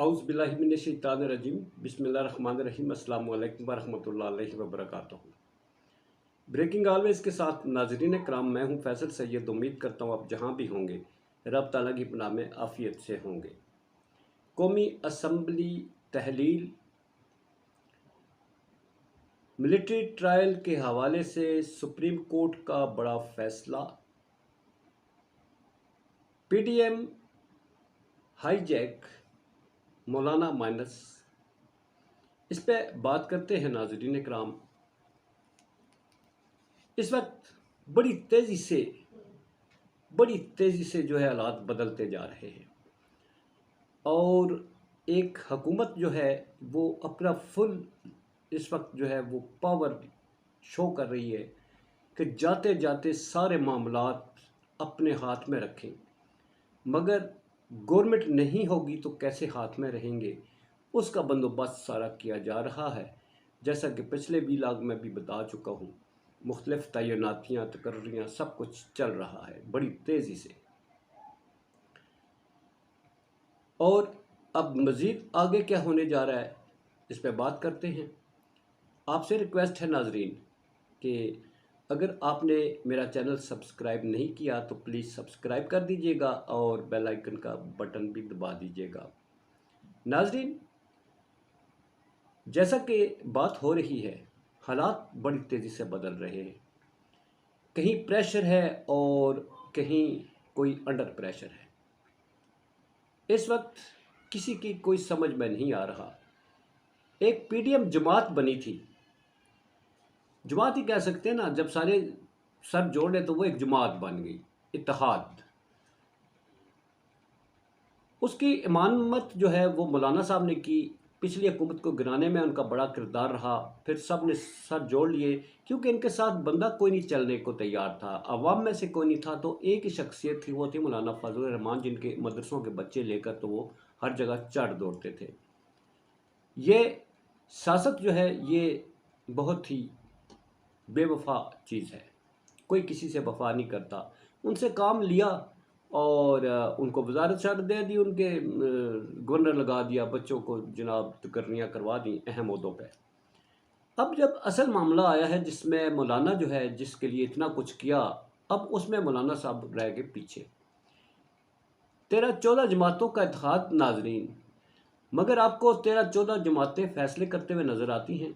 औज़ बिल्लाहि मिनश शैतानिर रजीम बिस्मिल्लाहिर रहमानिर रहीम अस्सलामु अलैकुम व रहमतुल्लाहि व बरकातुहू। ब्रेकिंग ऑलवेज के साथ नाज़रीन कराम, मैं हूँ फैसल सैयद। उम्मीद करता हूँ आप जहाँ भी होंगे रब ताला की पनाह में आफ़ियत से होंगे। कौमी असम्बली तहलील मिलिट्री ट्रायल के हवाले से सुप्रीम कोर्ट का बड़ा फैसला। पीडीएम हाईजैक मौलाना माइनस, इस पे बात करते हैं नाज़रीन कराम। इस वक्त बड़ी तेज़ी से जो है हालात बदलते जा रहे हैं और एक हुकूमत जो है वो अपना फुल इस वक्त जो है वो पावर शो कर रही है कि जाते जाते सारे मामलात अपने हाथ में रखें, मगर गवर्नमेंट नहीं होगी तो कैसे हाथ में रहेंगे, उसका बंदोबस्त सारा किया जा रहा है। जैसा कि पिछले व्लॉग में भी बता चुका हूँ, मुख्तलिफ तैनातियाँ तकर्रियाँ सब कुछ चल रहा है बड़ी तेज़ी से। और अब मज़ीद आगे क्या होने जा रहा है इस पर बात करते हैं। आपसे रिक्वेस्ट है नाजरीन कि अगर आपने मेरा चैनल सब्सक्राइब नहीं किया तो प्लीज़ सब्सक्राइब कर दीजिएगा और बेल आइकन का बटन भी दबा दीजिएगा। नाजरीन, जैसा कि बात हो रही है, हालात बड़ी तेज़ी से बदल रहे हैं। कहीं प्रेशर है और कहीं कोई अंडर प्रेशर है। इस वक्त किसी की कोई समझ में नहीं आ रहा। एक पीडीएम जमात बनी थी, जमात ही कह सकते हैं ना, जब सारे सर जोड़ ले तो वो एक जमात बन गई, इत्तेहाद। उसकी इमामत जो है वो मौलाना साहब ने की। पिछली हुकूमत को गिराने में उनका बड़ा किरदार रहा। फिर सब ने सर जोड़ लिए क्योंकि इनके साथ बंदा कोई नहीं चलने को तैयार था, अवाम में से कोई नहीं था। तो एक ही शख्सियत थी, वो थी मौलाना फजलुर रहमान, जिनके मदरसों के बच्चे लेकर तो वो हर जगह चढ़ दौड़ते थे। ये सियासत जो है ये बहुत ही बेवफा चीज़ है, कोई किसी से वफा नहीं करता। उनसे काम लिया और उनको वजारत शहर दे दी, उनके गवर्नर लगा दिया, बच्चों को जनाब तकर्रियाँ करवा दी अहम ओहदों पे। अब जब असल मामला आया है जिसमें मौलाना जो है जिसके लिए इतना कुछ किया, अब उसमें मौलाना साहब रह गए पीछे। 13-14 जमातों का इत्तेहाद नाजरीन, मगर आपको 13-14 जमातें फैसले करते हुए नज़र आती हैं।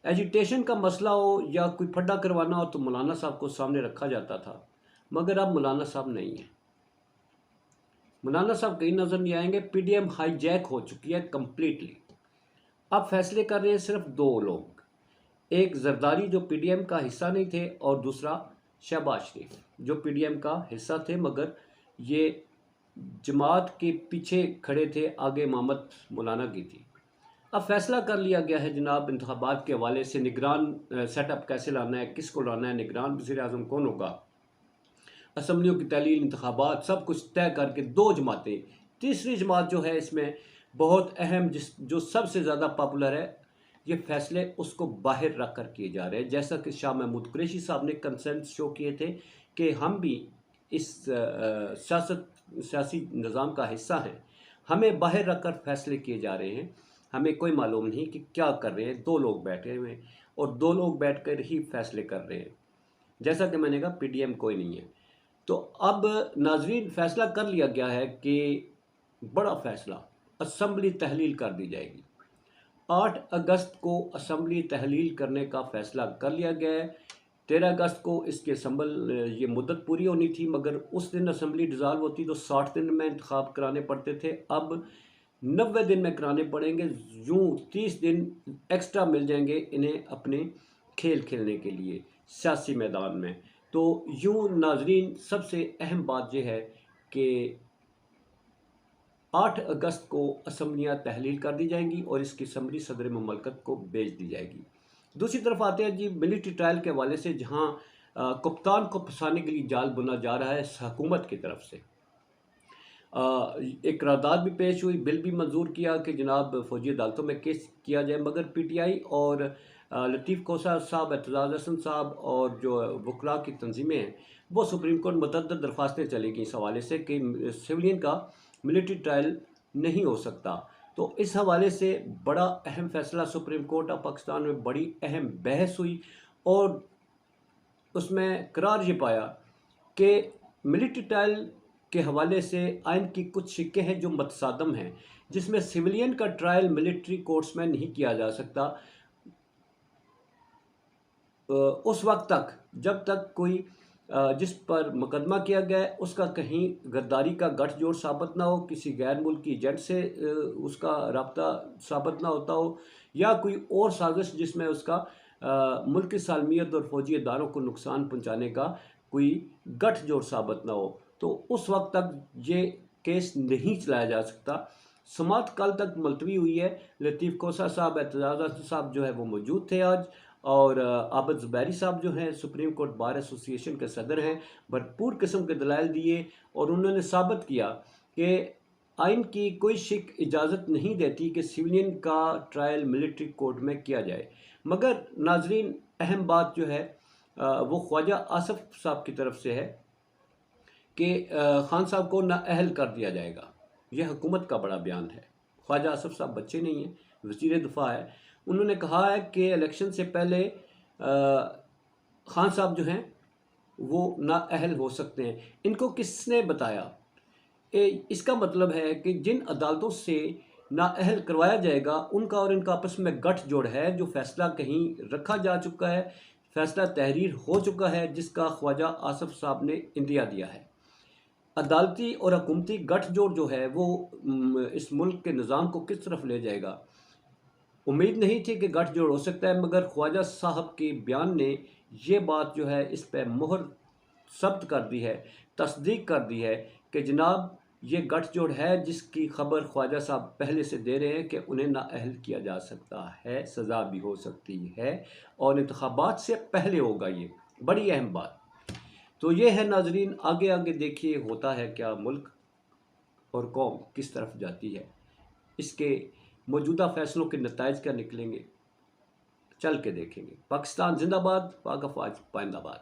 एजिटेशन का मसला हो या कोई फड्डा करवाना हो तो मौलाना साहब को सामने रखा जाता था, मगर अब मौलाना साहब नहीं है। मौलाना साहब कहीं नज़र नहीं आएंगे। पीडीएम हाईजैक हो चुकी है कम्प्लीटली। अब फैसले कर रहे हैं सिर्फ दो लोग, एक जरदारी जो पीडीएम का हिस्सा नहीं थे और दूसरा शहबाज शरीफ जो पीडीएम का हिस्सा थे मगर ये जमात के पीछे खड़े थे, आगे इमामत मौलाना की थी। अब फैसला कर लिया गया है जनाब इंतखाबात के हवाले से, निगरान सेटअप कैसे लाना है, किसको लाना है, निगरान वज़ीर आज़म कौन होगा, असम्बलियों की तहलील, इंतखाबात, सब कुछ तय करके दो जमातें। तीसरी जमात जो है इसमें बहुत अहम, जो सबसे ज़्यादा पॉपुलर है, ये फैसले उसको बाहर रख कर किए जा रहे हैं। जैसा कि शाह महमूद कुरैशी साहब ने कंसर्न शो किए थे कि हम भी इस सियासी निज़ाम का हिस्सा हैं, हमें बाहर रख कर फैसले किए जा रहे हैं, हमें कोई मालूम नहीं कि क्या कर रहे हैं। दो लोग बैठे हुए हैं और दो लोग बैठ कर ही फैसले कर रहे हैं। जैसा कि मैंने कहा, पीडीएम कोई नहीं है। तो अब नाजरीन फैसला कर लिया गया है कि बड़ा फैसला, असम्बली तहलील कर दी जाएगी। 8 अगस्त को असम्बली तहलील करने का फैसला कर लिया गया है। 13 अगस्त को इसके ये मुद्दत पूरी होनी थी, मगर उस दिन असम्बली डिज़ाल्व होती तो 60 दिन में इंतखाब कराने पड़ते थे, अब 90 दिन में कराने पड़ेंगे। यूँ 30 दिन एक्स्ट्रा मिल जाएंगे इन्हें अपने खेल खेलने के लिए सियासी मैदान में। तो यूँ नाजरीन सबसे अहम बात यह है कि 8 अगस्त को असम्बलियाँ तहलील कर दी जाएंगी और इसकी समरी सदर ममलकत को भेज दी जाएगी। दूसरी तरफ आते हैं जी मिलिट्री ट्रायल के हवाले से, जहाँ कप्तान को फंसाने के लिए जाल बुना जा रहा है हुकूमत की तरफ से। एक करारदाद भी पेश हुई, बिल भी मंजूर किया कि जनाब फौजी अदालतों में केस किया जाए, मगर पीटीआई और लतीफ़ कोसा साहब, एतजाज़ हसन साहब और जो वकला की तंजीमें हैं वो सुप्रीम कोर्ट मुतअद्दिद दरख्वास्तें चली गई इस हवाले से कि सिविलियन का मिलिट्री ट्रायल نہیں ہو سکتا۔ تو اس حوالے سے بڑا اہم فیصلہ سپریم کورٹ آف پاکستان میں بڑی اہم بحث ہوئی، اور اس میں قرار یہ پایا کہ ملٹری ٹرائل کے حوالے سے آئین کی کچھ شقیں ہیں جو متصادم ہیں، جس میں سویلین کا ٹرائل ملٹری کورٹس میں نہیں کیا جا سکتا اس وقت تک جب تک کوئی جس پر مقدمہ کیا گیا ہے اس کا کہیں غداری کا گٹھ جوڑ ثابت نہ ہو، کسی غیر ملکی ایجنٹ سے اس کا رابطہ ثابت نہ ہوتا ہو، یا کوئی اور سازش جس میں اس کا ملک کی سالمیت اور فوجی اداروں کو نقصان پہنچانے کا کوئی گٹھ جوڑ ثابت نہ ہو، تو اس وقت تک یہ کیس نہیں چلایا جا سکتا۔ سماعت کل تک ملتوی ہوئی ہے۔ لطیف کوسہ صاحب، اعتزاز احمد صاحب جو ہے وہ موجود تھے آج، اور عابد زبیری صاحب جو ہیں سپریم کورٹ بار ایسوسی ایشن کے صدر ہیں، بھرپور قسم کے دلائل دیے، اور انہوں نے ثابت کیا کہ آئین کی کوئی شق اجازت نہیں دیتی کہ سویلین کا ٹرائل ملٹری کورٹ میں کیا جائے۔ مگر ناظرین، اہم بات جو ہے وہ خواجہ آصف صاحب کی طرف سے ہے کہ خان صاحب کو نااہل کر دیا جائے گا۔ یہ حکومت کا بڑا بیان ہے۔ خواجہ آصف صاحب بچے نہیں ہیں، وزیر دفاع ہے۔ انہوں نے کہا ہے کہ الیکشن سے پہلے خان صاحب جو ہیں وہ نااہل ہو سکتے ہیں۔ ان کو کس نے بتایا؟ اس کا مطلب ہے کہ جن عدالتوں سے نااہل کروایا جائے گا ان کا اور ان کا آپس میں گٹھ جوڑ ہے، جو فیصلہ کہیں رکھا جا چکا ہے، فیصلہ تحریر ہو چکا ہے، جس کا خواجہ آصف صاحب نے اندیا دیا ہے۔ عدالتی اور حکومتی گٹھ جوڑ جو ہے وہ اس ملک کے نظام کو کس طرف لے جائے گا؟ امید نہیں تھی کہ گٹھ جوڑ ہو سکتا ہے، مگر خواجہ صاحب کے بیان نے یہ بات جو ہے اس پہ مہر ثبت کر دی ہے، تصدیق کر دی ہے کہ جناب یہ گٹھ جوڑ ہے، جس کی خبر خواجہ صاحب پہلے سے دے رہے ہیں کہ انہیں نااہل کیا جا سکتا ہے، سزا بھی ہو سکتی ہے، اور انتخابات سے پہلے ہوگا۔ یہ بڑی اہم بات تو یہ ہے ناظرین۔ آگے آگے دیکھیے ہوتا ہے کیا، ملک اور قوم کس طرف جاتی ہے، اس کے موجودہ فیصلوں کے نتائج کیا نکلیں گے، چل کے دیکھیں گے۔ پاکستان زندہ باد، پاک افواج پائندہ باد۔